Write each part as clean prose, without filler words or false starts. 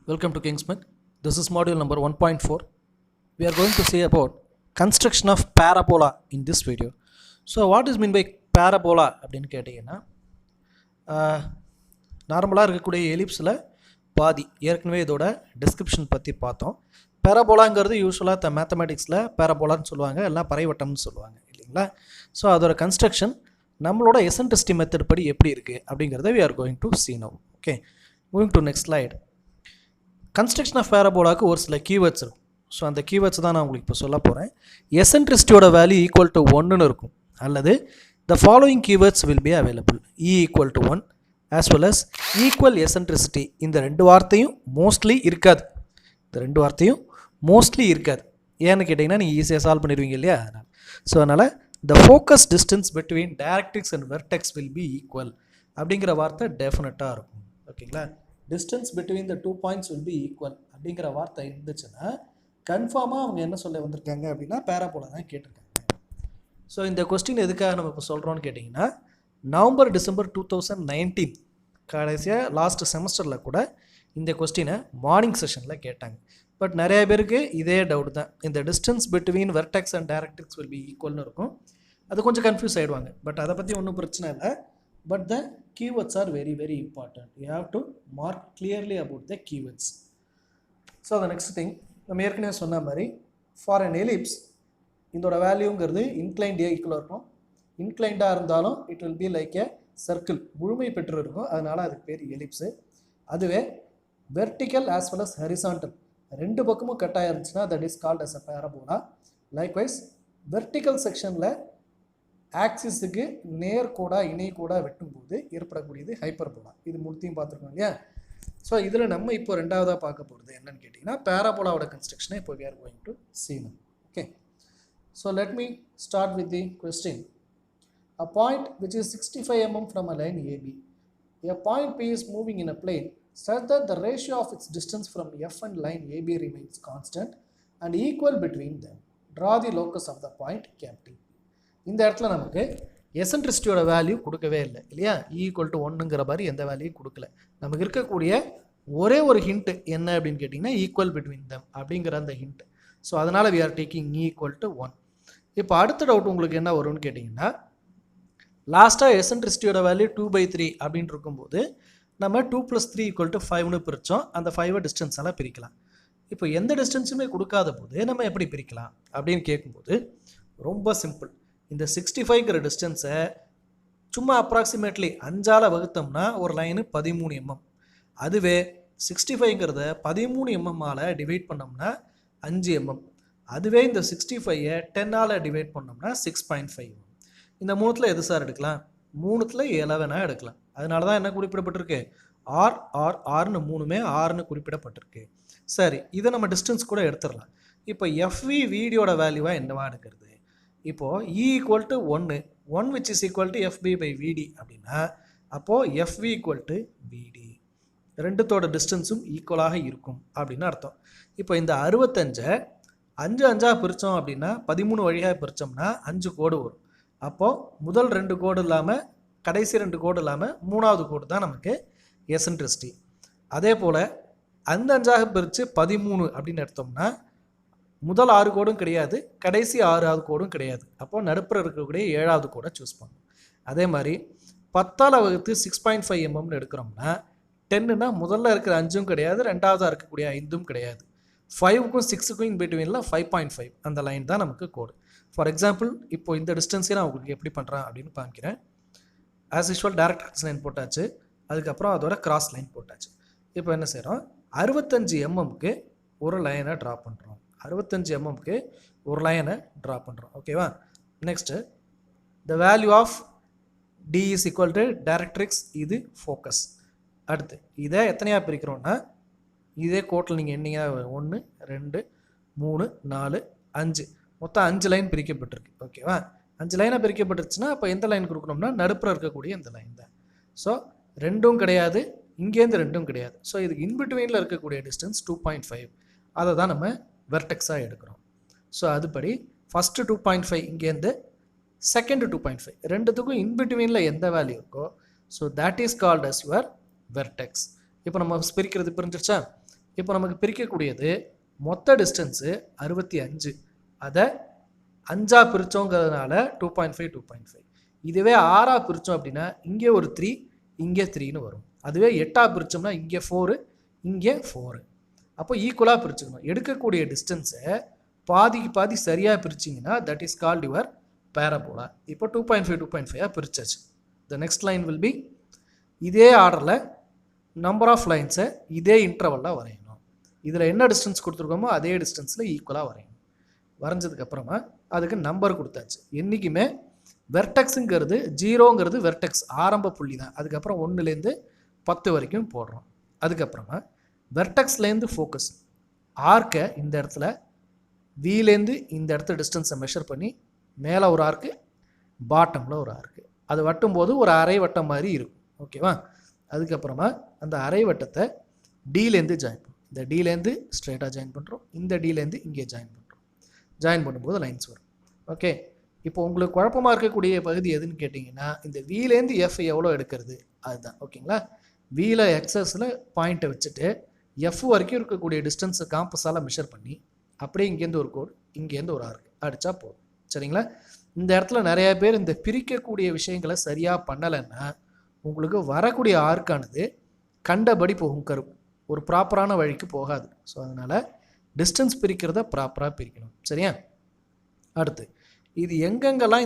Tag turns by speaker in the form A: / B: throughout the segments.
A: Welcome to Kingsmith. This is module number 1.4. We are going to see about construction of parabola in this video. So what is mean by parabola அப்படின்னு கேட்டிங்கன்னா நார்மலாக இருக்கக்கூடிய எலிப்ஸில் பாதி ஏற்கனவே இதோட description பற்றி பார்த்தோம். பேரபோலாங்கிறது யூஸ்வலாக மேத்தமெட்டிக்ஸில் பேரபோலான்னு சொல்லுவாங்க, எல்லாம் பறைவட்டம்னு சொல்லுவாங்க இல்லைங்களா. ஸோ அதோட கன்ஸ்ட்ரக்ஷன் நம்மளோட எசன்ட்ரிசிட்டி மெத்தட் படி எப்படி இருக்குது அப்படிங்கிறத we are going to see now. Okay, moving to next slide. Construction of பேரபோலாவுக்கு ஒரு சில கீவேர்ட்ஸ் இருக்கும். ஸோ அந்த கீவேர்ட்ஸ் தான் நான் உங்களுக்கு இப்போ சொல்ல போகிறேன். எசன்ட்ரிசிட்டியோட வேல்யூ ஈக்குவல் டு 1ன்னு இருக்கும், அல்லது the following keywords will be available. Equal to 1 as well as equal eccentricity. இந்த ரெண்டு வார்த்தையும் மோஸ்ட்லி இருக்காது. ஏன்னு கேட்டிங்கன்னா நீங்கள் ஈஸியாக சால்வ் பண்ணிடுவீங்க இல்லையா. ஸோ அதனால் the focus distance between directrix and vertex will be equal அப்படிங்கிற வார்த்தை டெஃபினட்டாக இருக்கும். ஓகேங்களா. Distance between the 2 points will be equal அப்படிங்கிற வார்த்தை இருந்துச்சுன்னா கன்ஃபார்மாக அவங்க என்ன சொல்ல வந்திருக்காங்க அப்படின்னா பேராபோலா தான் கேட்டிருக்காங்க. ஸோ இந்த கொஸ்டின் எதுக்காக நம்ம இப்போ சொல்கிறோன்னு கேட்டிங்கன்னா, நவம்பர் டிசம்பர் 2019 கடைசியாக லாஸ்ட் செமஸ்டரில் கூட இந்த கொஸ்டினை மார்னிங் செஷனில் கேட்டாங்க. பட் நிறைய பேருக்கு இதே டவுட் தான். இந்த distance between vertex and directrix will be ஈக்குவல்னு இருக்கும். அது கொஞ்சம் கன்ஃபியூஸ் ஆகிடுவாங்க. பட் அதை பற்றி ஒன்றும் பிரச்சனை இல்லை. But the keywords are very, very important. You have to mark clearly about the keywords. So the next thing, நம்ம ஏற்கனவே சொன்ன மாதிரி for an ellipse இதோட வேல்யூங்கிறது இன்க்ளைன்ட் ஈக்குவலாக இருக்கும். இன்க்ளைண்டாக இருந்தாலும் it will be like a circle, முழுமை பெற்று இருக்கும். அதனால் அதுக்கு பேர் எலிப்ஸு. அதுவே vertical as well as horizontal ரெண்டு பக்கமும் கட்டாக இருந்துச்சுன்னா that is called as a parabola. Likewise vertical செக்ஷனில் ஆக்சிஸுக்கு நேர்கோடாக இணைகோடாக வெட்டும்போது ஏற்படக்கூடியது ஹைப்பர்போலா. இது முழுத்தையும் பார்த்துருக்கோம் இல்லையா. ஸோ இதில் நம்ம இப்போ ரெண்டாவதாக பார்க்க போகிறது என்னன்னு கேட்டிங்கன்னா பேராபோலாவோட கன்ஸ்ட்ரக்ஷனை இப்போ we are going to see now. Okay, so let me start with the question. A point which is 65 mm from a line AB. A point P is moving in a plane such that the ratio of its distance from F and line AB remains constant and equal between them. Draw the locus of the point capital. இந்த இடத்துல நமக்கு எசன்ட்ரிசிட்டியோட value கொடுக்கவே இல்லை இல்லையா. Equal to 1ங்கிற மாதிரி எந்த வேல்யூயும் கொடுக்கல. நமக்கு இருக்கக்கூடிய ஒரே ஒரு ஹிண்ட் என்ன அப்படின்னு கேட்டிங்கன்னா ஈக்குவல் பிட்வீன் தம் அப்படிங்கிற அந்த ஹிண்ட். ஸோ அதனால் we are taking equal to 1. இப்போ அடுத்த டவுட் உங்களுக்கு என்ன வரும்னு கேட்டிங்கன்னா, லாஸ்ட்டாக எசன்ட்ரிசிட்டியோட வேல்யூ 2/3 அப்படின்னு இருக்கும்போது நம்ம 2 + 3 = 5ன்னு பிரித்தோம். அந்த 5 டிஸ்டன்ஸால் பிரிக்கலாம். இப்போ எந்த டிஸ்டன்ஸுமே கொடுக்காத போது நம்ம எப்படி பிரிக்கலாம் அப்படின்னு கேட்கும்போது ரொம்ப சிம்பிள். இந்த 65ங்கிற டிஸ்டன்ஸை சும்மா அப்ராக்சிமேட்லி 5ஆல் வகுத்தோம்னா ஒரு லைனு 13 mm. அதுவே 65ங்கிறத 13 mmஆல் டிவைட் பண்ணோம்னா 5 mm. அதுவே இந்த 65ஐ 10ஆல் டிவைட் பண்ணோம்னா 6.5 mm. இந்த மூணுத்தில் எது சார் எடுக்கலாம்? மூணுத்தில் 11 எடுக்கலாம். அதனால தான் என்ன குறிப்பிடப்பட்டிருக்கு? ஆர்னு மூணுமே ஆர்னு குறிப்பிடப்பட்டிருக்கு. சரி, இதை நம்ம டிஸ்டன்ஸ் கூட எடுத்துடலாம். இப்போ எஃப்வி வீடியோட வேல்யூவாக என்னவா எடுக்கிறது? இப்போது E = 1 which is equal to FB/VD அப்படின்னா அப்போது FV = VD ரெண்டுத்தோட டிஸ்டன்ஸும் ஈக்குவலாக இருக்கும் அப்படின்னு அர்த்தம். இப்போ இந்த 65 5 பிரித்தோம் அப்படின்னா 13 வழியாக பிரித்தோம்னா 5 கோடு வரும். அப்போது முதல் 2 கோடு இல்லாமல் கடைசி 2 கோடு இல்லாமல் 3வது கோடு தான் நமக்கு எசன்ட்ரிசிட்டி. அதே போல் அந்த 5ஆக பிரித்து 13 அப்படின்னு எடுத்தோம்னா முதல் 6 கோடும் கிடையாது, கடைசி 6வது கோடும் கிடையாது. அப்போது நடுப்புற இருக்கக்கூடிய 7வது கோடை சூஸ் பண்ணணும். அதே மாதிரி 10ஆல் வகுத்து 6.5 mmன்னு எடுக்கிறோம்னா 10னா முதல்ல இருக்கிற 5ம் கிடையாது, ரெண்டாவதாக இருக்கக்கூடிய 5ம் கிடையாது. 5க்கும் 6க்கும் இன் பிட்வீனில் 5.5 அந்த லைன் தான் நமக்கு கோடு. ஃபார் எக்ஸாம்பிள் இப்போ இந்த டிஸ்டன்ஸே நான் உங்களுக்கு எப்படி பண்ணுறேன் அப்படின்னு பார்க்கிறேன். ஆஸ் யூஷுவல் டைரக்ட் லைன் போட்டாச்சு, அதுக்கப்புறம் அதோட கிராஸ் லைன் போட்டாச்சு. இப்போ என்ன செய்கிறோம்? 65 mmக்கு ஒரு லைனை ட்ரா பண்ணுறோம். 65 mmக்கு ஒரு லைனை ட்ரா பண்ணுறோம். ஓகேவா. Next the value of D is equal to directrix, இது ஃபோக்கஸ். அடுத்து இதை எத்தனையாக பிரிக்கிறோன்னா இதே கோட்டில் நீங்கள் எண்ணிங்க 1 2 3 4 5 மொத்தம் 5 லைன் பிரிக்கப்பட்டிருக்கு. ஓகேவா. 5 லைனாக பிரிக்கப்பட்டுருச்சுன்னா அப்போ எந்த லைன் கொடுக்கணும்னா நடுப்புற இருக்கக்கூடிய இந்த லைன் தான். ஸோ ரெண்டும் கிடையாது, இங்கேருந்து ரெண்டும் கிடையாது. ஸோ இதுக்கு இன்பிட்வீனில் இருக்கக்கூடிய டிஸ்டன்ஸ் 2.5. அதை தான் நம்ம வெர்டெக்ஸாக எடுக்கிறோம். ஸோ அதுபடி ஃபஸ்ட்டு 2.5 இங்கேருந்து செகண்ட் 2.5 ரெண்டுத்துக்கும் இன்பிட்வீனில் எந்த வேல்யூ இருக்கோ so that is called as your vertex. இப்போ நம்ம பிரிக்கிறது புரிஞ்சிருச்சா? இப்போ நமக்கு பிரிக்கக்கூடியது மொத்த டிஸ்டன்ஸு 65, அதை 5ஆ பிரித்தோங்கிறதுனால 2.5 2.5. இதுவே 6ஆ பிரித்தோம் அப்படின்னா இங்கே ஒரு 3 இங்கே 3ன்னு வரும். அதுவே 8ஆ பிரித்தோம்னா இங்கே 4 இங்கே 4. அப்போ ஈக்குவலாக பிரிச்சுக்கணும். எடுக்கக்கூடிய டிஸ்டன்ஸை பாதிக்கு பாதி சரியாக பிரிச்சிங்கன்னா that is called your parabola. இப்போ 2.5 2.5ஆக பிரிச்சாச்சு. The next line will be இதே ஆர்டரில் நம்பர் ஆஃப் லைன்ஸை இதே இன்டர்வலில் வரையணும். இதில் என்ன டிஸ்டன்ஸ் கொடுத்துருக்கோமோ அதே டிஸ்டன்ஸில் ஈக்குவலாக வரையணும். வரைஞ்சதுக்கப்புறமா அதுக்கு நம்பர் கொடுத்தாச்சு. என்றைக்குமே வெர்டெக்ஸுங்கிறது 0ங்கிறது வெர்டெக்ஸ் ஆரம்ப புள்ளி தான். அதுக்கப்புறம் 1லேருந்து 10 வரைக்கும் போடுறோம். அதுக்கப்புறமா வெர்டெக்ஸ்லேருந்து ஃபோக்கஸ் ஆர்க்கை இந்த இடத்துல வீலேருந்து இந்த இடத்துல டிஸ்டன்ஸை மெஷர் பண்ணி மேலே ஒரு ஆர்க்கு பாட்டமில் ஒரு ஆர்க்கு அது வட்டும்போது ஒரு அரை வட்டம் மாதிரி இருக்கும். ஓகேவா? அதுக்கப்புறமா அந்த அரை வட்டத்தை டீலேருந்து ஜாயின் பண்ணுறோம். இந்த டீலேருந்து ஸ்ட்ரெயிட்டாக ஜாயின் பண்ணுறோம். இந்த டீலேருந்து இங்கே ஜாயின் பண்ணுறோம். ஜாயின் பண்ணும்போது லைன்ஸ் வரும். ஓகே, இப்போ உங்களுக்கு குழப்பமாக இருக்கக்கூடிய பகுதி எதுன்னு கேட்டிங்கன்னா இந்த வீலேருந்து எஃப் எவ்வளோ எடுக்கிறது அதுதான். ஓகேங்களா? வீல எக்ஸஸில் பாயிண்ட்டை வச்சுட்டு எஃப் வரைக்கும் இருக்கக்கூடிய டிஸ்டன்ஸை காம்பஸால் மெஷர் பண்ணி அப்படியே இங்கேருந்து ஒரு கோடு இங்கேருந்து ஒரு ஆர்க் அடித்தா போதும். சரிங்களா? இந்த இடத்துல நிறையா பேர் இந்த பிரிக்கக்கூடிய விஷயங்களை சரியாக பண்ணலைன்னா உங்களுக்கு வரக்கூடிய ஆர்க்கானது கண்டபடி போகும், கருப்பு ஒரு ப்ராப்பரான வழிக்கு போகாது. ஸோ அதனால் டிஸ்டன்ஸ் பிரிக்கிறத ப்ராப்பராக பிரிக்கணும். சரியா? அடுத்து இது எங்கெங்கெல்லாம்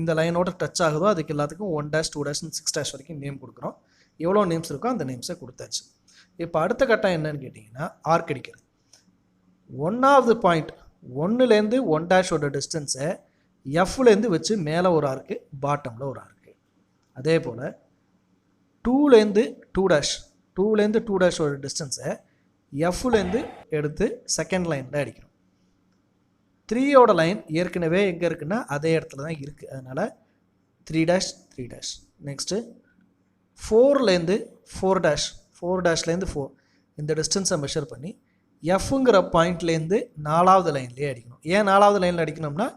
A: இந்த லைனோட டச் ஆகுதோ அதுக்கு எல்லாத்துக்கும் 1 dash 2 dash 6 dash வரைக்கும் நேம் கொடுக்குறோம். எவ்வளோ நேம்ஸ் இருக்கோ அந்த நேம்ஸை கொடுத்தாச்சு. இப்போ அடுத்த கட்டம் என்னன்னு கேட்டிங்கன்னா ஆர்க் அடிக்கிறது. 1வது பாயிண்ட் 1லேருந்து 1 டேஷோட டிஸ்டன்ஸை எஃப்லேருந்து வச்சு மேலே ஒரு ஆர்க்கு பாட்டமில் ஒரு ஆர்க்கு. அதே போல் 2லேருந்து 2 டேஷோட டிஸ்டன்ஸை எஃப்லேருந்து எடுத்து செகண்ட் லைனில் அடிக்கணும். 3யோட லைன் ஏற்கனவே எங்கே இருக்குன்னா அதே இடத்துல தான் இருக்குது. அதனால் 3 dash 3 dash. நெக்ஸ்ட்டு 4லேருந்து 4 dash 4 டேஷ்லேருந்து 4 இந்த டிஸ்டன்ஸை மெஷர் பண்ணி எஃப்ங்கிற பாயிண்ட்லேருந்து 4வது லைன்லேயே அடிக்கணும். ஏன் 4வது லைனில் அடிக்கணும்னா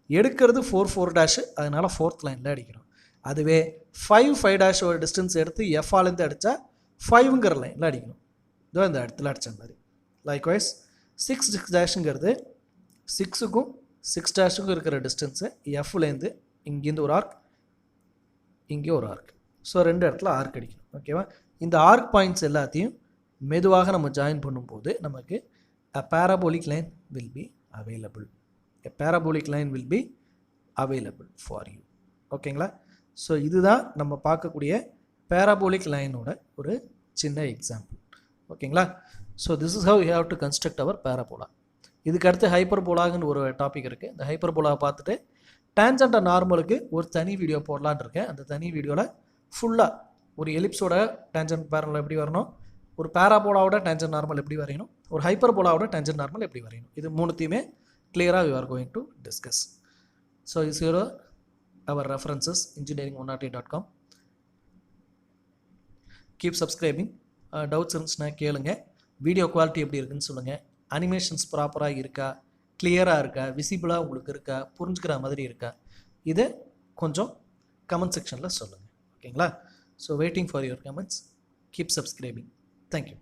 A: எடுக்கிறது 4 டேஷு, அதனால் 4th லைனில் அடிக்கணும். அதுவே 5 டேஷோட டிஸ்டன்ஸ் எடுத்து எஃப்ஆலேருந்து அடித்தா 5ங்கிற லைனில் அடிக்கணும். இதோ இந்த இடத்துல அடித்த மாதிரி. லைக்வைஸ் 6 டேஷுங்கிறது 6க்கும் 6 டேஷுக்கும் இருக்கிற டிஸ்டன்ஸு எஃப்லேருந்து இங்கேருந்து ஒரு ஆர்க் இங்கே ஒரு ஆர்க். ஸோ 2 இடத்துல ஆர்க் அடிக்கணும். ஓகேவா? இந்த ஆர்க் பாயிண்ட்ஸ் எல்லாத்தையும் மெதுவாக நம்ம ஜாயின் பண்ணும்போது நமக்கு a parabolic line will be available. A parabolic line will be available for you. ஓகேங்களா? ஸோ இதுதான் நம்ம பார்க்கக்கூடிய parabolic லைனோட ஒரு சின்ன எக்ஸாம்பிள். ஓகேங்களா? So this is how you have to construct our parabola. இதுக்கு அடுத்து ஹைப்பர்போலான்னு ஒரு டாபிக் இருக்குது. இந்த ஹைப்பர்போலாவை பார்த்துட்டு டேன்ஜென்ட் அண்ட் நார்மலுக்கு ஒரு தனி வீடியோ போடலான்னு இருக்கேன். அந்த தனி வீடியோவில் ஃபுல்லாக ஒரு எலிப்ஸோட டேன்ஜென்ட் பேரல் எப்படி வரணும், ஒரு பேராபோலாவோட டேன்ஜென்ட் நார்மல் எப்படி வரையணும், ஒரு ஹைப்பர்போலாவோட டேன்ஜென்ட் நார்மல் எப்படி வரையணும், இது மூணுத்தையுமே கிளியராக we are going to discuss. So is here our references engineering108.com. Keep subscribing. Doubts இருந்துச்சுன்னா கேளுங்க. வீடியோ குவாலிட்டி எப்படி இருக்குன்னு சொல்லுங்கள். அனிமேஷன்ஸ் ப்ராப்பராக இருக்கா, கிளியராக இருக்கா, விசிபிளாக உங்களுக்கு இருக்கா, புரிஞ்சுக்கிற மாதிரி இருக்கா, இதை கொஞ்சம் கமெண்ட் செக்ஷனில் சொல்லுங்கள். ஓகேங்களா? So waiting for your comments. Keep subscribing. Thank you.